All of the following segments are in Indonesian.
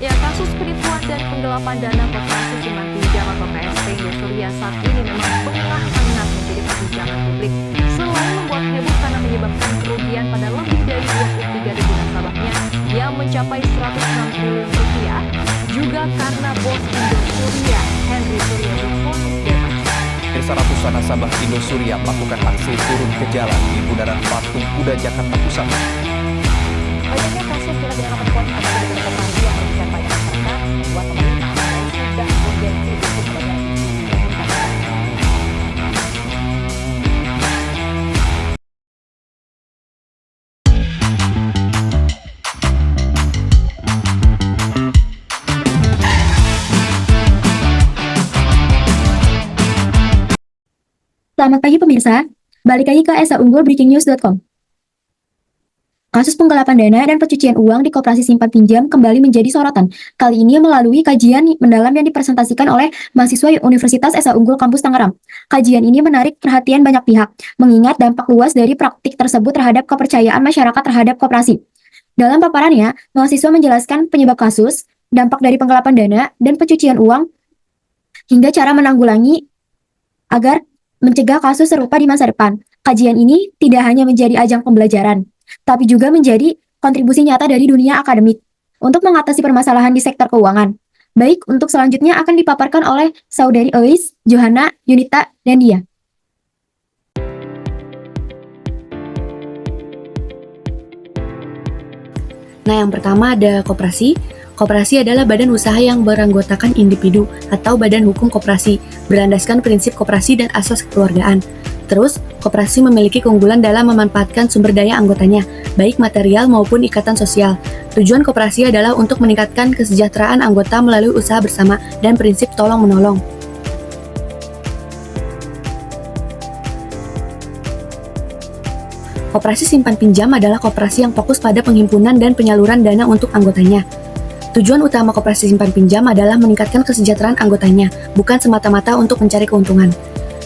Ya, kasus penipuan dan penggelapan dana koperasi simpan pinjam atau KSP Indosuria saat ini memang tengah hangat menjadi perbincangan publik. Selain membuat heboh karena menyebabkan kerugian pada lebih dari 23.000 nasabahnya yang mencapai 106 triliun rupiah, juga karena bos Indosuria, Henry Surya difonis bebas. Ratusan nasabah Indosuria melakukan aksi turun ke jalan di Bundaran Patung Kuda Jakarta Pusat. Banyaknya kasus penyalahgunaan penipuan pada badan koperasi yang merugikan banyak masyarakat membuat pemerintah sudah bergensi untuk menegakkan. Selamat pagi pemirsa, balik lagi ke esaunggulbreakingnews.com. Kasus penggelapan dana dan pencucian uang di koperasi simpan pinjam kembali menjadi sorotan. Kali ini melalui kajian mendalam yang dipresentasikan oleh mahasiswa Universitas Esa Unggul Kampus Tangerang. Kajian ini menarik perhatian banyak pihak, mengingat dampak luas dari praktik tersebut terhadap kepercayaan masyarakat terhadap koperasi. Dalam paparannya, mahasiswa menjelaskan penyebab kasus, dampak dari penggelapan dana dan pencucian uang, hingga cara menanggulangi agar mencegah kasus serupa di masa depan. Kajian ini tidak hanya menjadi ajang pembelajaran, tapi juga menjadi kontribusi nyata dari dunia akademik untuk mengatasi permasalahan di sektor keuangan. Baik, untuk selanjutnya akan dipaparkan oleh Saudari Elis, Johanna, Yunita, dan Dia. Nah, yang pertama ada koperasi. Koperasi adalah badan usaha yang beranggotakan individu atau badan hukum koperasi, berlandaskan prinsip koperasi dan asas kekeluargaan. Terus, koperasi memiliki keunggulan dalam memanfaatkan sumber daya anggotanya, baik material maupun ikatan sosial. Tujuan koperasi adalah untuk meningkatkan kesejahteraan anggota melalui usaha bersama dan prinsip tolong-menolong. Koperasi simpan pinjam adalah koperasi yang fokus pada penghimpunan dan penyaluran dana untuk anggotanya. Tujuan utama koperasi simpan pinjam adalah meningkatkan kesejahteraan anggotanya, bukan semata-mata untuk mencari keuntungan.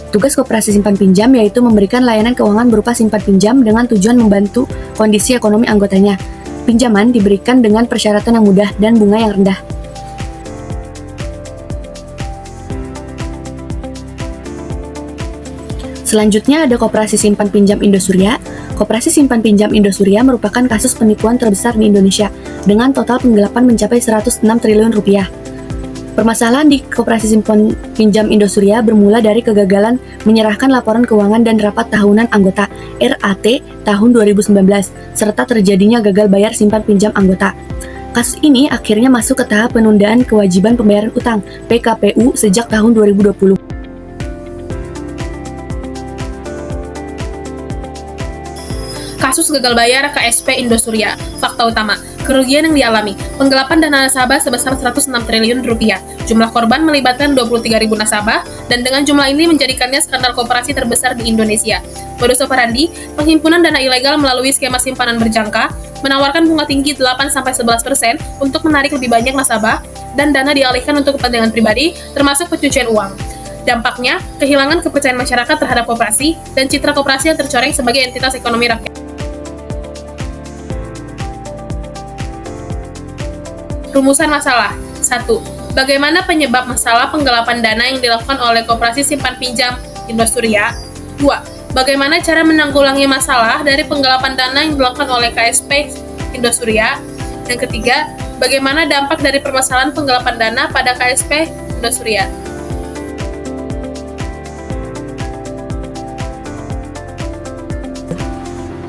Tugas koperasi simpan pinjam yaitu memberikan layanan keuangan berupa simpan pinjam dengan tujuan membantu kondisi ekonomi anggotanya. Pinjaman diberikan dengan persyaratan yang mudah dan bunga yang rendah. Selanjutnya ada Koperasi Simpan Pinjam Indosuria. Koperasi Simpan Pinjam Indosuria merupakan kasus penipuan terbesar di Indonesia dengan total penggelapan mencapai 106 triliun rupiah. Permasalahan di Koperasi Simpan Pinjam Indosuria bermula dari kegagalan menyerahkan laporan keuangan dan rapat tahunan anggota (RAT) tahun 2019 serta terjadinya gagal bayar simpan pinjam anggota. Kasus ini akhirnya masuk ke tahap penundaan kewajiban pembayaran utang (PKPU) sejak tahun 2020. Kasus gagal bayar KSP Indosuria. Fakta utama, kerugian yang dialami, penggelapan dana nasabah sebesar 106 triliun rupiah. Jumlah korban melibatkan 23.000 nasabah, dan dengan jumlah ini menjadikannya skandal koperasi terbesar di Indonesia. Modus operandi, penghimpunan dana ilegal melalui skema simpanan berjangka, menawarkan bunga tinggi 8-11% untuk menarik lebih banyak nasabah, dan dana dialihkan untuk kepentingan pribadi, termasuk pencucian uang. Dampaknya, kehilangan kepercayaan masyarakat terhadap koperasi, dan citra koperasi yang tercoreng sebagai entitas ekonomi rakyat. Rumusan masalah. 1. Bagaimana penyebab masalah penggelapan dana yang dilakukan oleh Koperasi Simpan Pinjam Indosuria? 2. Bagaimana cara menanggulangi masalah dari penggelapan dana yang dilakukan oleh KSP Indosuria? Yang ketiga, bagaimana dampak dari permasalahan penggelapan dana pada KSP Indosuria?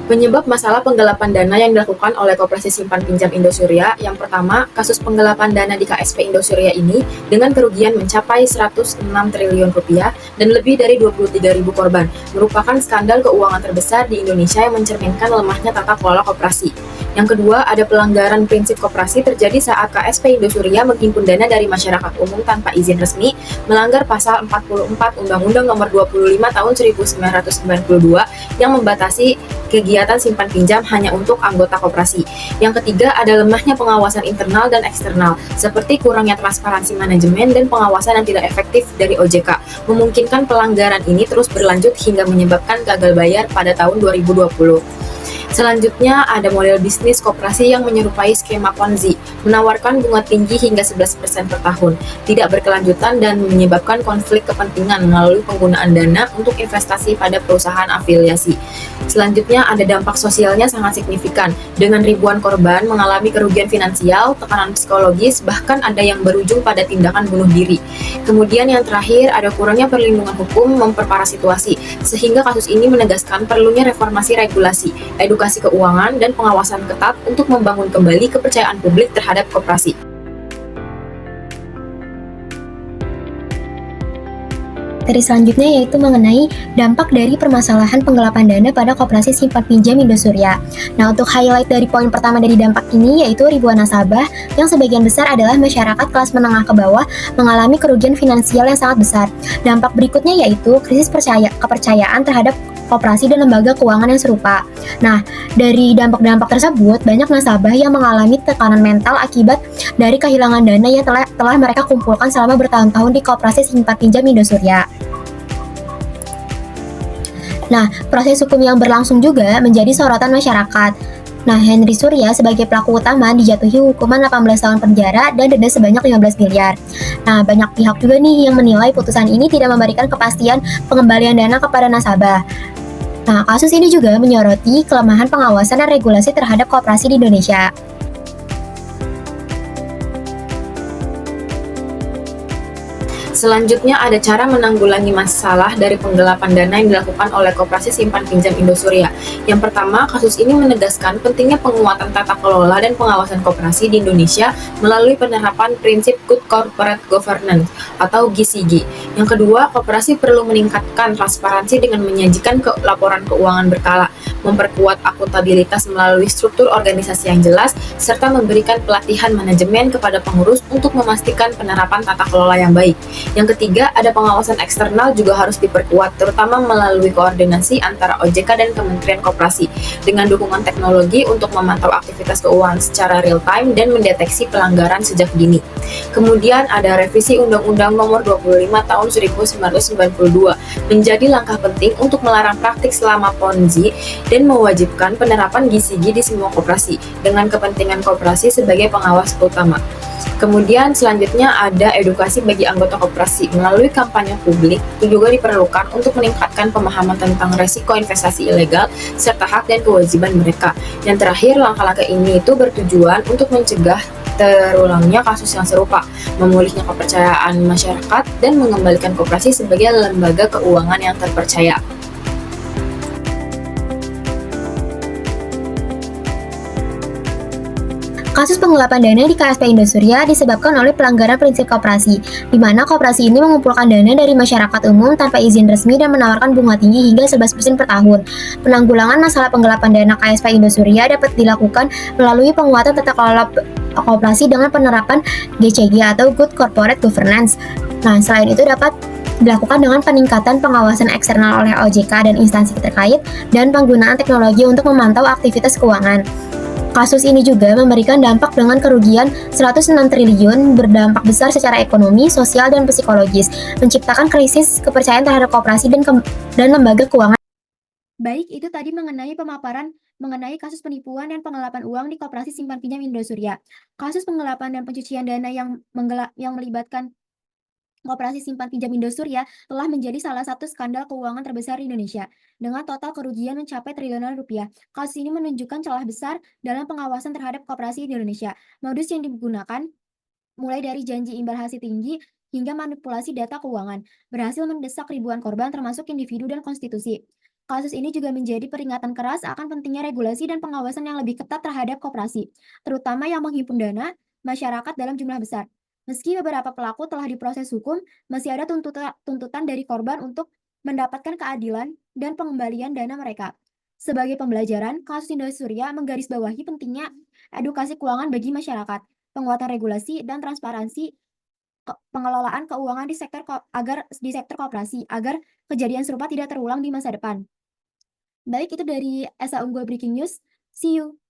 Penyebab masalah penggelapan dana yang dilakukan oleh Koperasi Simpan Pinjam Indosuria. Yang pertama, kasus penggelapan dana di KSP Indosuria ini dengan kerugian mencapai 106 triliun rupiah dan lebih dari 23.000 korban, merupakan skandal keuangan terbesar di Indonesia yang mencerminkan lemahnya tata kelola koperasi. Yang kedua, ada pelanggaran prinsip koperasi terjadi saat KSP Indosuria menghimpun dana dari masyarakat umum tanpa izin resmi, melanggar pasal 44 Undang-Undang Nomor 25 Tahun 1992 yang membatasi kegiatan simpan pinjam hanya untuk anggota koperasi. Yang ketiga, ada lemahnya pengawasan internal dan eksternal, seperti kurangnya transparansi manajemen dan pengawasan yang tidak efektif dari OJK, memungkinkan pelanggaran ini terus berlanjut hingga menyebabkan gagal bayar pada tahun 2020. Selanjutnya ada model bisnis koperasi yang menyerupai skema Ponzi, menawarkan bunga tinggi hingga 11% per tahun, tidak berkelanjutan dan menyebabkan konflik kepentingan melalui penggunaan dana untuk investasi pada perusahaan afiliasi. Selanjutnya ada dampak sosialnya sangat signifikan, dengan ribuan korban mengalami kerugian finansial, tekanan psikologis, bahkan ada yang berujung pada tindakan bunuh diri. Kemudian yang terakhir ada kurangnya perlindungan hukum memperparah situasi, sehingga kasus ini menegaskan perlunya reformasi regulasi, edukasi keuangan, dan pengawasan ketat untuk membangun kembali kepercayaan publik terhadap koperasi. Materi selanjutnya yaitu mengenai dampak dari permasalahan penggelapan dana pada koperasi simpan pinjam Indosuria. Nah, untuk highlight dari poin pertama dari dampak ini yaitu ribuan nasabah yang sebagian besar adalah masyarakat kelas menengah ke bawah mengalami kerugian finansial yang sangat besar. Dampak berikutnya yaitu krisis kepercayaan terhadap koperasi dan lembaga keuangan yang serupa. Nah, dari dampak-dampak tersebut, banyak nasabah yang mengalami tekanan mental akibat dari kehilangan dana yang telah mereka kumpulkan selama bertahun-tahun di koperasi simpan pinjam Indosuria. Nah, proses hukum yang berlangsung juga menjadi sorotan masyarakat. Nah, Henry Surya sebagai pelaku utama dijatuhi hukuman 18 tahun penjara dan denda sebanyak 15 miliar. Nah, banyak pihak juga nih yang menilai putusan ini tidak memberikan kepastian pengembalian dana kepada nasabah. Nah, kasus ini juga menyoroti kelemahan pengawasan dan regulasi terhadap koperasi di Indonesia. Selanjutnya ada cara menanggulangi masalah dari penggelapan dana yang dilakukan oleh Koperasi Simpan Pinjam Indosuria. Yang pertama, kasus ini menegaskan pentingnya penguatan tata kelola dan pengawasan koperasi di Indonesia melalui penerapan prinsip Good Corporate Governance atau GCG. Yang kedua, koperasi perlu meningkatkan transparansi dengan menyajikan laporan keuangan berkala, memperkuat akuntabilitas melalui struktur organisasi yang jelas, serta memberikan pelatihan manajemen kepada pengurus untuk memastikan penerapan tata kelola yang baik. Yang ketiga, ada pengawasan eksternal juga harus diperkuat, terutama melalui koordinasi antara OJK dan Kementerian Koperasi, dengan dukungan teknologi untuk memantau aktivitas keuangan secara real-time dan mendeteksi pelanggaran sejak dini. Kemudian ada revisi Undang-Undang Nomor 25 Tahun 1992, menjadi langkah penting untuk melarang praktik selama Ponzi dan mewajibkan penerapan GCG di semua koperasi, dengan kepentingan koperasi sebagai pengawas utama. Kemudian selanjutnya ada edukasi bagi anggota koperasi melalui kampanye publik itu juga diperlukan untuk meningkatkan pemahaman tentang resiko investasi ilegal serta hak dan kewajiban mereka. Yang terakhir, langkah-langkah ini itu bertujuan untuk mencegah terulangnya kasus yang serupa, memulihnya kepercayaan masyarakat, dan mengembalikan koperasi sebagai lembaga keuangan yang terpercaya. Kasus penggelapan dana di KSP Indosuria disebabkan oleh pelanggaran prinsip koperasi, di mana koperasi ini mengumpulkan dana dari masyarakat umum tanpa izin resmi dan menawarkan bunga tinggi hingga 11% per tahun. Penanggulangan masalah penggelapan dana KSP Indosuria dapat dilakukan melalui penguatan tata kelola koperasi dengan penerapan GCG atau Good Corporate Governance. Nah, selain itu dapat dilakukan dengan peningkatan pengawasan eksternal oleh OJK dan instansi terkait dan penggunaan teknologi untuk memantau aktivitas keuangan. Kasus ini juga memberikan dampak dengan kerugian 106 triliun, berdampak besar secara ekonomi, sosial, dan psikologis, menciptakan krisis kepercayaan terhadap koperasi dan lembaga keuangan. Baik, itu tadi mengenai pemaparan mengenai kasus penipuan dan penggelapan uang di Koperasi Simpan Pinjam Indosuria. Kasus penggelapan dan pencucian dana yang melibatkan Koperasi Simpan Pinjam Indosuria telah menjadi salah satu skandal keuangan terbesar di Indonesia, dengan total kerugian mencapai triliunan rupiah. Kasus ini menunjukkan celah besar dalam pengawasan terhadap koperasi di Indonesia. Modus yang digunakan mulai dari janji imbal hasil tinggi hingga manipulasi data keuangan, berhasil mendesak ribuan korban termasuk individu dan konstitusi. Kasus ini juga menjadi peringatan keras akan pentingnya regulasi dan pengawasan yang lebih ketat terhadap koperasi, terutama yang menghimpun dana masyarakat dalam jumlah besar. Meski beberapa pelaku telah diproses hukum, masih ada tuntutan dari korban untuk mendapatkan keadilan dan pengembalian dana mereka. Sebagai pembelajaran, kasus Indosuria menggarisbawahi pentingnya edukasi keuangan bagi masyarakat, penguatan regulasi dan transparansi pengelolaan keuangan di sektor koperasi agar kejadian serupa tidak terulang di masa depan. Baik, itu dari Esa Unggul Breaking News. See you.